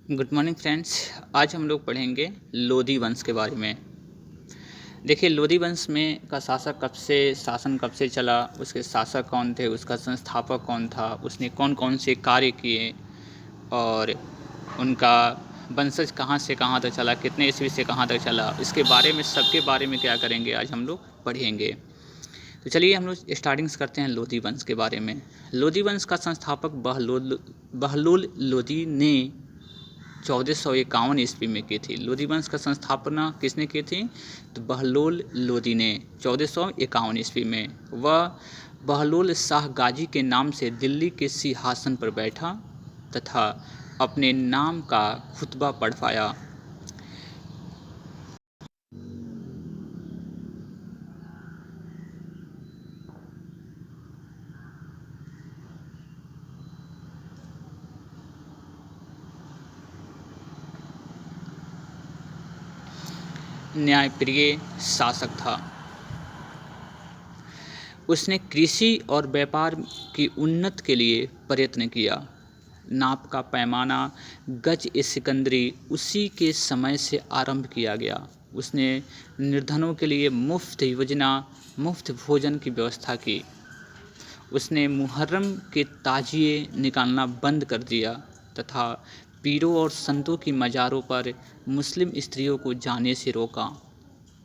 Good morning friends. आज हम लोग पढ़ेंगे लोधी वंश के बारे में। देखिए, लोधी वंश में का शासन कब से चला, उसके शासक कौन थे, उसका संस्थापक कौन था, उसने कौन कौन से कार्य किए और उनका वंशज कहाँ से कहाँ तक चला, कितने ईस्वी से कहाँ तक चला, इसके बारे में सबके बारे में क्या करेंगे आज हम लोग पढ़ेंगे। तो चलिए हम लोग स्टार्टिंग्स करते हैं लोधी वंश के बारे में। लोधी वंश का संस्थापक बहलोल लोधी ने 1451 ईस्वी में की थी। लोधी वंश का संस्थापना किसने की थी? तो बहलोल लोधी ने 1451 ईस्वी में। वह बहलोल शाह गाजी के नाम से दिल्ली के सिंहासन पर बैठा तथा अपने नाम का खुतबा पढ़वाया। न्यायप्रिय शासक था। उसने कृषि और व्यापार की उन्नति के लिए प्रयत्न किया। नाप का पैमाना गज ए सिकंदरी उसी के समय से आरंभ किया गया। उसने निर्धनों के लिए मुफ्त भोजन की व्यवस्था की। उसने मुहर्रम के ताजिए निकालना बंद कर दिया तथा पीरों और संतों की मज़ारों पर मुस्लिम स्त्रियों को जाने से रोका।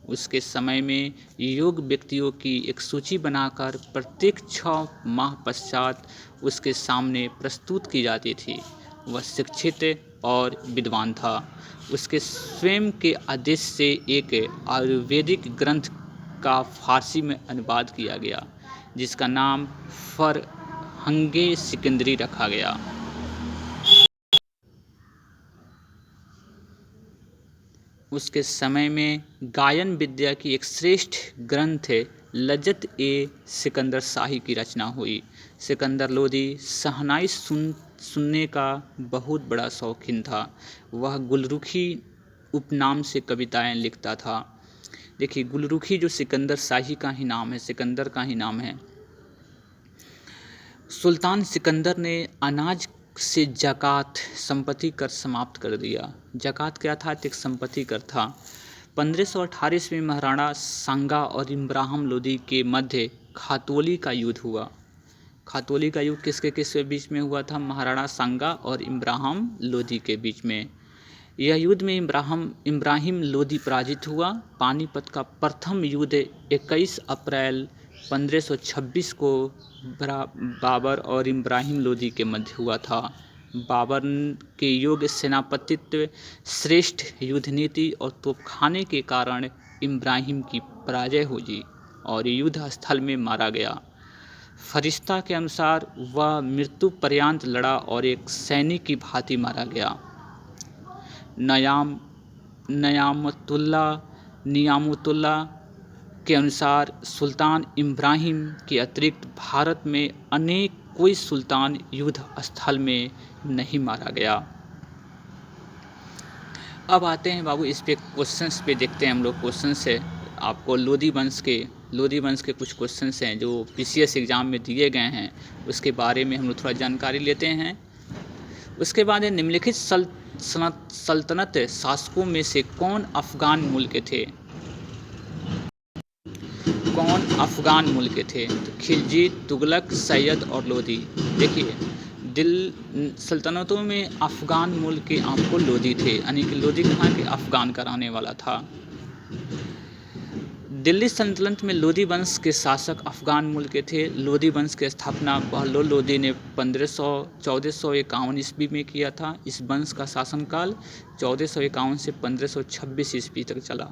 उसके समय में योग्य व्यक्तियों की एक सूची बनाकर प्रत्येक 6 माह पश्चात उसके सामने प्रस्तुत की जाती थी। वह शिक्षित और विद्वान था। उसके स्वयं के आदेश से एक आयुर्वेदिक ग्रंथ का फारसी में अनुवाद किया गया, जिसका नाम फरहंगे सिकंदरी रखा गया। उसके समय में गायन विद्या की एक श्रेष्ठ ग्रंथ लज़्ज़त ए सिकंदर शाही की रचना हुई। सिकंदर लोधी शहनाई सुनने का बहुत बड़ा शौकीन था। वह गुलरुखी उपनाम से कविताएं लिखता था। देखिए, गुलरुखी जो सिकंदर शाही का ही नाम है, सिकंदर का ही नाम है। सुल्तान सिकंदर ने अनाज से ज़कात संपत्ति कर समाप्त कर दिया। ज़कात क्या था? एक संपत्ति कर था। 1518 ईस्वी में महाराणा सांगा और इब्राहिम लोदी के मध्य खातोली का युद्ध हुआ। खातोली का युद्ध किसके बीच में हुआ था? महाराणा सांगा और इब्राहिम लोदी के बीच में। यह युद्ध में इब्राहिम लोदी पराजित हुआ। पानीपत का प्रथम युद्ध 21 अप्रैल 1526 को बाबर और इब्राहिम लोदी के मध्य हुआ था। बाबर के योग्य सेनापतित्व, श्रेष्ठ युद्ध नीति और तोपखाने के कारण इब्राहिम की पराजय हुई और युद्ध स्थल में मारा गया। फरिश्ता के अनुसार वह मृत्यु पर्यंत लड़ा और एक सैनिक की भांति मारा गया। नियामतुल्ला के अनुसार सुल्तान इब्राहिम के अतिरिक्त भारत में कोई सुल्तान युद्ध स्थल में नहीं मारा गया। अब आते हैं बाबू इस पे क्वेश्चंस पे देखते हैं हम लोग। क्वेश्चंस है आपको लोधी वंश के कुछ क्वेश्चंस हैं जो पीसीएस एग्ज़ाम में दिए गए हैं, उसके बारे में हम लोग थोड़ा जानकारी लेते हैं। उसके बाद निम्नलिखित सल्तनत शासकों में से कौन अफ़गान मूल के थे? तो खिलजी, तुगलक, सैयद और लोधी। देखिए, सल्तनतों में अफ़गान मूल के आपको लोधी थे, यानी कि लोधी कहाँ के? अफ़गान का रहने वाला था। दिल्ली सल्तनत में लोधी वंश के शासक अफ़गान मूल के थे। लोधी वंश की स्थापना बहलोल लोधी ने 1451 ईस्वी में किया था। इस वंश का शासनकाल 1451 से 1526 ईस्वी तक चला।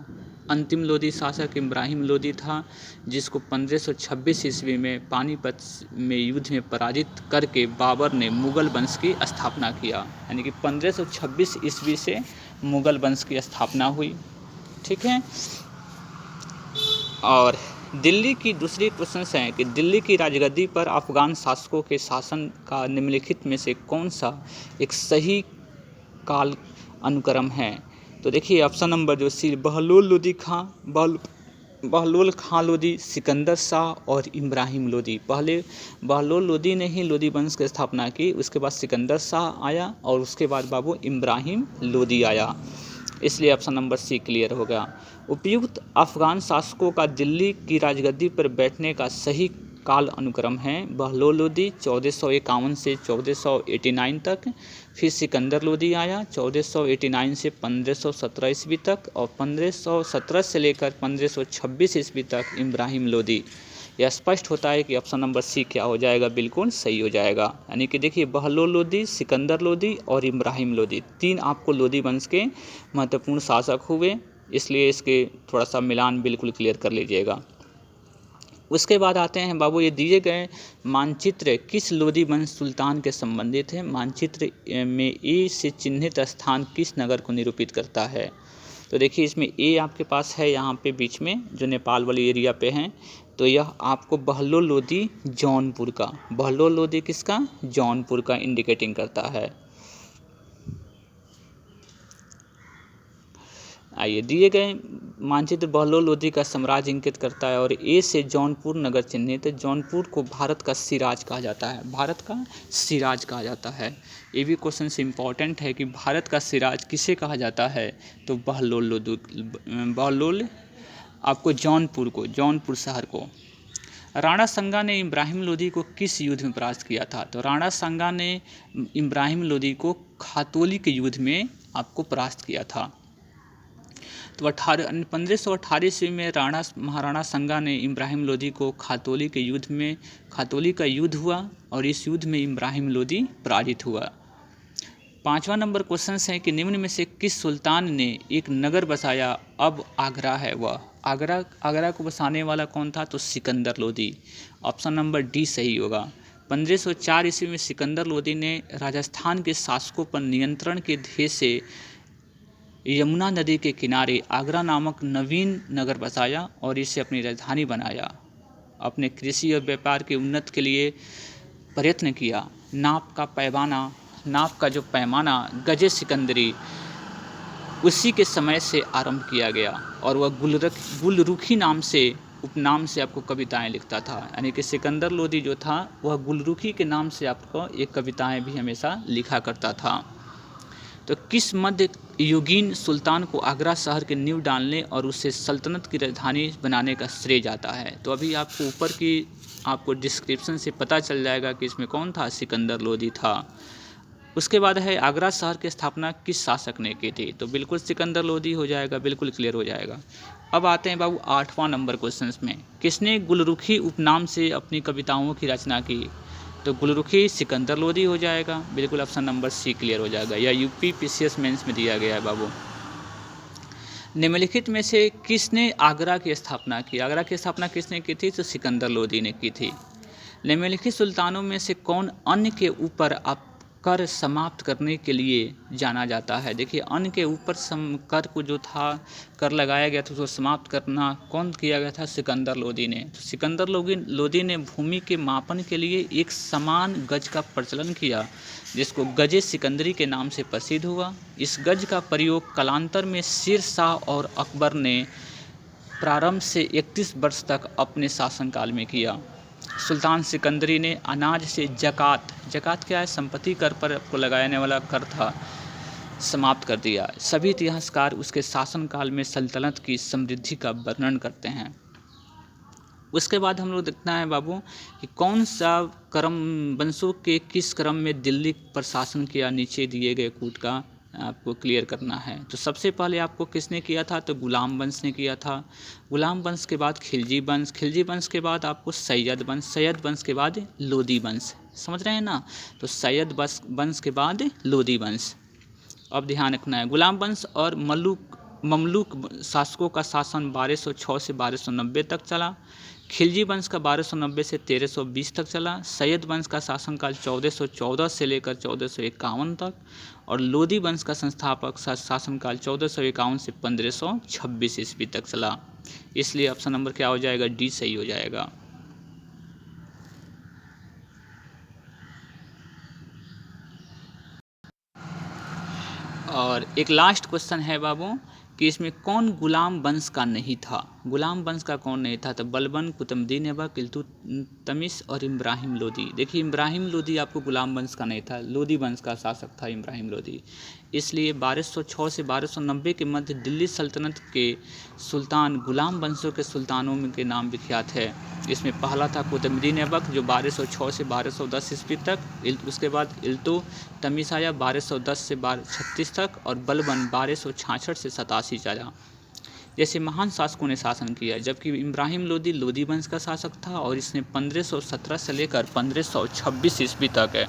अंतिम लोधी शासक इब्राहिम लोधी था, जिसको 1526 ईस्वी में पानीपत में युद्ध में पराजित करके बाबर ने मुग़ल वंश की स्थापना किया। यानी कि 1526 ईस्वी से मुग़ल वंश की स्थापना हुई। ठीक है। और दिल्ली की दूसरी क्वेश्चन है कि दिल्ली की राजगद्दी पर अफ़गान शासकों के शासन का निम्नलिखित में से कौन सा एक सही काल अनुक्रम है? तो देखिए, ऑप्शन नंबर जो सी बहलोल लोदी खां बहलोल खां लोदी, सिकंदर शाह और इब्राहिम लोदी। पहले बहलोल लोदी ने ही लोदी वंश की स्थापना की, उसके बाद सिकंदर शाह आया और उसके बाद बाबू इब्राहिम लोदी आया। इसलिए ऑप्शन नंबर सी क्लियर हो गया। उपयुक्त अफगान शासकों का दिल्ली की राजगद्दी पर बैठने का सही काल अनुक्रम है बहलोल लोदी 1451 से 1489 तक, फिर सिकंदर लोदी आया 1489 से 1517 ईस्वी तक और 1517 से लेकर 1526 ईस्वी तक इब्राहिम लोदी। यह स्पष्ट होता है कि ऑप्शन नंबर सी क्या हो जाएगा, बिल्कुल सही हो जाएगा। यानी कि देखिए बहलोल लोदी, सिकंदर लोदी और इब्राहिम लोदी, तीन आपको लोदी वंश के महत्वपूर्ण शासक हुए, इसलिए इसके थोड़ा सा मिलान बिल्कुल क्लियर कर लीजिएगा। उसके बाद आते हैं बाबू, ये दिए गए मानचित्र किस लोदी वंश सुल्तान के संबंधित है। मानचित्र में ए से चिन्हित स्थान किस नगर को निरूपित करता है। तो देखिए इसमें ए आपके पास है यहाँ पे बीच में, जो नेपाल वाली एरिया पे है, तो यह आपको बहलोल लोदी जौनपुर का, बहलोल लोदी किसका, जौनपुर का इंडिकेटिंग करता है। आइए, दिए गए मानचित्र बहलोल लोदी का साम्राज्य इंकित करता है और ए से जौनपुर नगर चिन्हित है। जौनपुर को भारत का सिराज कहा जाता है, भारत का सिराज कहा जाता है। ये भी क्वेश्चन से इम्पॉर्टेंट है कि भारत का सिराज किसे कहा जाता है, तो बहलोल लोदी, बहलोल आपको जौनपुर को, जौनपुर शहर को। राणा संगा ने इब्राहिम लोदी को किस युद्ध में परास्त किया था। तो राणा संगा ने इब्राहिम लोदी को खातौली के युद्ध में आपको परास्त किया था। तो 1518 ईस्वी में महाराणा संगा ने इब्राहिम लोदी को खातौली के युद्ध में, खातौली का युद्ध हुआ और इस युद्ध में इब्राहिम लोदी पराजित हुआ। 5वां नंबर क्वेश्चन है कि निम्न में से किस सुल्तान ने एक नगर बसाया, अब आगरा है वह। आगरा को बसाने वाला कौन था, तो Sikandar Lodi. Option number D सही होगा। 1504 ईस्वी में सिकंदर लोदी ने राजस्थान के शासकों पर नियंत्रण के ध्येय से यमुना नदी के किनारे आगरा नामक नवीन नगर बसाया और इसे अपनी राजधानी बनाया। अपने कृषि और व्यापार के उन्नति के लिए प्रयत्न किया। नाप का जो पैमाना गजे सिकंदरी उसी के समय से आरंभ किया गया और वह गुलरुखी नाम से, उपनाम से आपको कविताएं लिखता था। यानी कि सिकंदर लोदी जो था वह गुलरुखी के नाम से आपको एक कविताएं भी हमेशा लिखा करता था। तो किस मध्य युगीन सुल्तान को आगरा शहर के नींव डालने और उसे सल्तनत की राजधानी बनाने का श्रेय जाता है। तो अभी आपको ऊपर की आपको डिस्क्रिप्शन से पता चल जाएगा कि इसमें कौन था, सिकंदर लोदी था। उसके बाद है आगरा शहर की स्थापना किस शासक ने की थी। तो बिल्कुल सिकंदर लोदी हो जाएगा, बिल्कुल क्लियर हो जाएगा। अब आते हैं बाबू 8वां नंबर क्वेश्चन में, किसने गुलरुखी उपनाम से अपनी कविताओं की रचना की। तो गुलरुखी सिकंदर लोदी हो जाएगा, बिल्कुल ऑप्शन नंबर सी क्लियर हो जाएगा। या यूपी पीसीएस मेंस में दिया गया है बाबू। निम्नलिखित में से किसने आगरा की स्थापना की। आगरा की स्थापना किसने की थी, तो सिकंदर लोदी ने की थी। निम्नलिखित सुल्तानों में से कौन अन्न के ऊपर कर समाप्त करने के लिए जाना जाता है। देखिए अन्न के ऊपर कर को जो था, कर लगाया गया था, उसको समाप्त करना कौन किया गया था, सिकंदर लोदी ने। तो सिकंदर लोदी ने भूमि के मापन के लिए एक समान गज का प्रचलन किया, जिसको गजे सिकंदरी के नाम से प्रसिद्ध हुआ। इस गज का प्रयोग कालांतर में शेर शाह और अकबर ने प्रारंभ से 31 वर्ष तक अपने शासनकाल में किया। सुल्तान सिकंदरी ने अनाज से जकात क्या है, संपत्ति कर पर आपको लगाने वाला कर था, समाप्त कर दिया। सभी इतिहासकार उसके शासनकाल में सल्तनत की समृद्धि का वर्णन करते हैं। उसके बाद हम लोग देखना है बाबू कि कौन सा क्रम, वंशों के किस क्रम में दिल्ली पर शासन किया, नीचे दिए गए कूट का आपको क्लियर करना है। तो सबसे पहले आपको किसने किया था, तो गुलाम वंश ने किया था। गुलाम वंश के बाद खिलजी वंश के बाद आपको सैयद वंश के बाद लोदी वंश। समझ रहे हैं ना, तो सैयद वंश के बाद लोदी वंश। अब ध्यान रखना है, गुलाम वंश और ममलूक शासकों का शासन 1206 से 1290 तक चला। खिलजी वंश का 1290 से 1320 तक चला। सैयद वंश का शासनकाल 1414 से लेकर 1451 तक और लोदी वंश का संस्थापक शासनकाल 1451 से 1526 ईस्वी तक चला। इसलिए ऑप्शन नंबर क्या हो जाएगा, डी सही हो जाएगा। और एक लास्ट क्वेश्चन है बाबू कि इसमें कौन गुलाम वंश का नहीं था। गुलाम वंश का कौन नहीं था? तो बलबन, कुतुबुद्दीन ऐबक, इल्तुतमिश और इब्राहिम लोदी। देखिए इब्राहिम लोदी आपको गुलाम वंश का नहीं था, लोदी वंश का शासक था इब्राहिम लोदी। इसलिए 1206 से 1290 के मध्य दिल्ली सल्तनत के सुल्तान गुलाम वंशों के सुल्तानों के नाम विख्यात है। इसमें पहला था कुतुबुद्दीन ऐबक जो 1206 से 1210 ईस्वी तक, उसके बाद इल्तुतमिश आया 1210 से 1236 तक, और बलबन 1266 से 87 आया। जैसे महान शासकों ने शासन किया, जबकि इब्राहिम लोदी लोदी वंश का शासक था और इसने 1517 से लेकर 1526 ईस्वी तक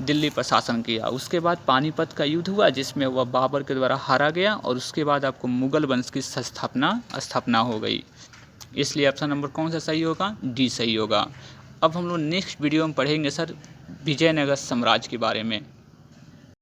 दिल्ली पर शासन किया। उसके बाद पानीपत का युद्ध हुआ जिसमें वह बाबर के द्वारा हारा गया, और उसके बाद आपको मुगल वंश की स्थापना हो गई। इसलिए ऑप्शन नंबर कौन सा सही होगा? डी सही होगा। अब हम लोग नेक्स्ट वीडियो में पढ़ेंगे सर विजयनगर साम्राज्य के बारे में।